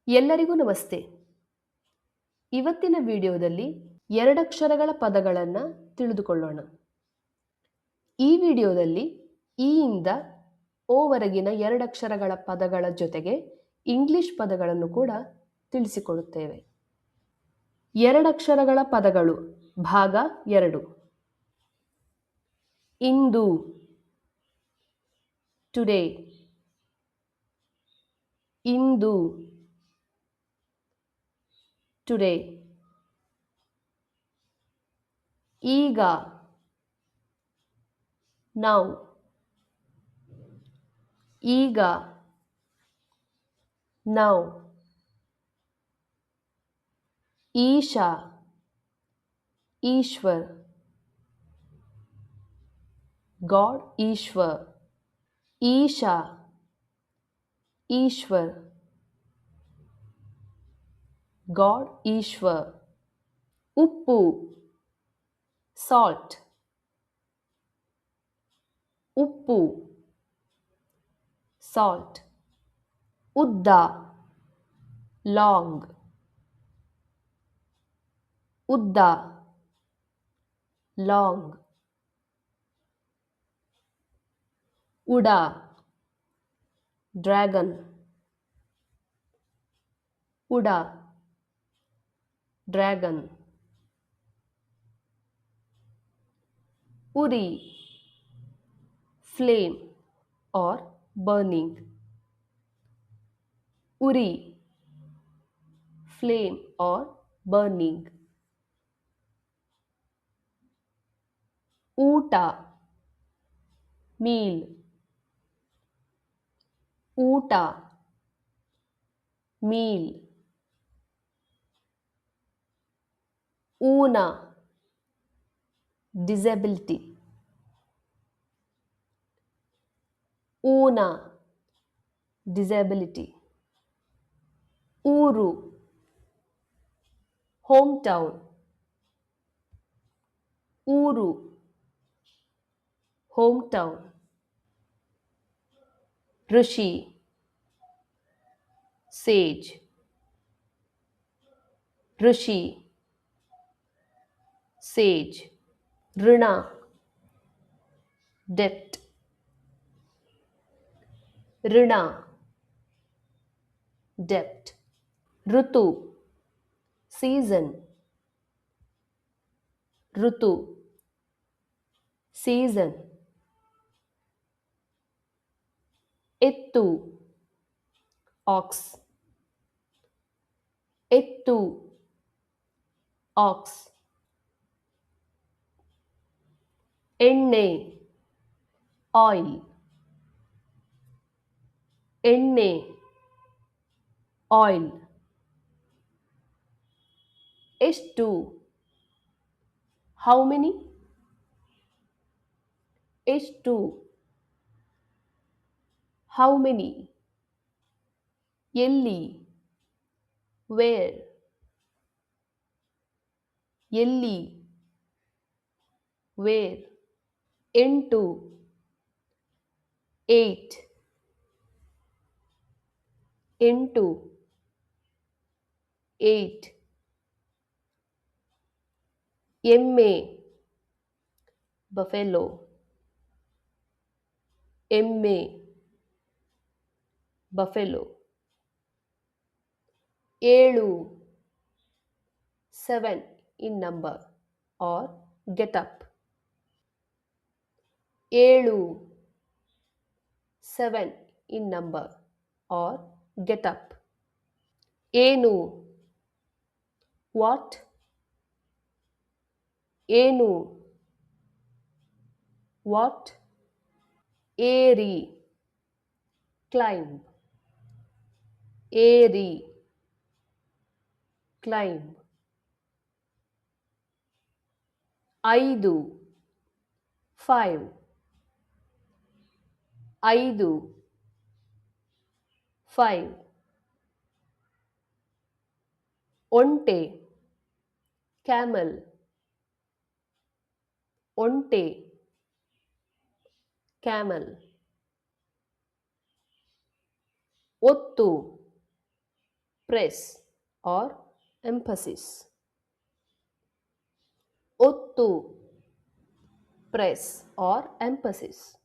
ಎಲ್ಲರಿಗೂ ನಮಸ್ತೆ. ಇವತ್ತಿನ ವಿಡಿಯೋದಲ್ಲಿ ಎರಡಕ್ಷರಗಳ ಪದಗಳನ್ನು ತಿಳಿದುಕೊಳ್ಳೋಣ. ಈ ವಿಡಿಯೋದಲ್ಲಿ ಇ ಇಂದ ಓ ವರೆಗಿನ ಎರಡಕ್ಷರಗಳ ಪದಗಳ ಜೊತೆಗೆ ಇಂಗ್ಲಿಷ್ ಪದಗಳನ್ನು ಕೂಡ ತಿಳಿಸಿಕೊಡುತ್ತೇವೆ. ಎರಡಕ್ಷರಗಳ ಪದಗಳು ಭಾಗ 2. ಇಂದು, ಟುಡೇ, ಇಂದು, ಟುಡೇ. ಈಗ, ನೌ, ಈಗ, now. Isha, Ishwar, God, Ishwar, Isha, Ishwar, God, Ishwar. ಉಪ್ಪು, ಸಾಲ್ಟ್, ಉಪ್ಪು, ಸಾಲ್ಟ್. ಉದ್ದ, ಲಾಂಗ್, ಉದ್ದ, ಲಾಂಗ್. ಉಡ, ಡ್ರ್ಯಾಗನ್, ಉಡ, ಡ್ರ್ಯಾಗನ್. ಉರಿ, ಫ್ಲೇಮ್ or burning. ಉರಿ, flame or burning. ಊಟ, meal, ಊಟ, meal. ಊನ, disability, ಊನ, disability. ಊರು, hometown, ಊರು, hometown. ಋಷಿ, sage, ಋಷಿ, sage. ಋಣ, debt, ಋಣ, debt. ಋತು, season, ಋತು, season. ಎತ್ತು, ox, ಎತ್ತು, ox. ಎಣ್ಣೆ, oil, ಎಣ್ಣೆ, oil. ಎಷ್ಟು, how many, ಎಷ್ಟು, how many. ಎಲ್ಲಿ, where, ಎಲ್ಲಿ, where. ಎಂಟು, 8, ಎಂಟು, 8. ಎಮ್ಮೆ, buffalo, ಎಮ್ಮೆ, buffalo. ಏಳು, 7 in number or get up. ಏಳು, 7 in number or get up. ಏನು, what, ಏನು, what. ಏರಿ, climb, ಏರಿ, climb. ಐದು, 5, ಐದು, 5. ಒಂಟೆ, camel, ಒಂಟೆ, camel. ಒತ್ತು, press or emphasis. Ottu, press or emphasis.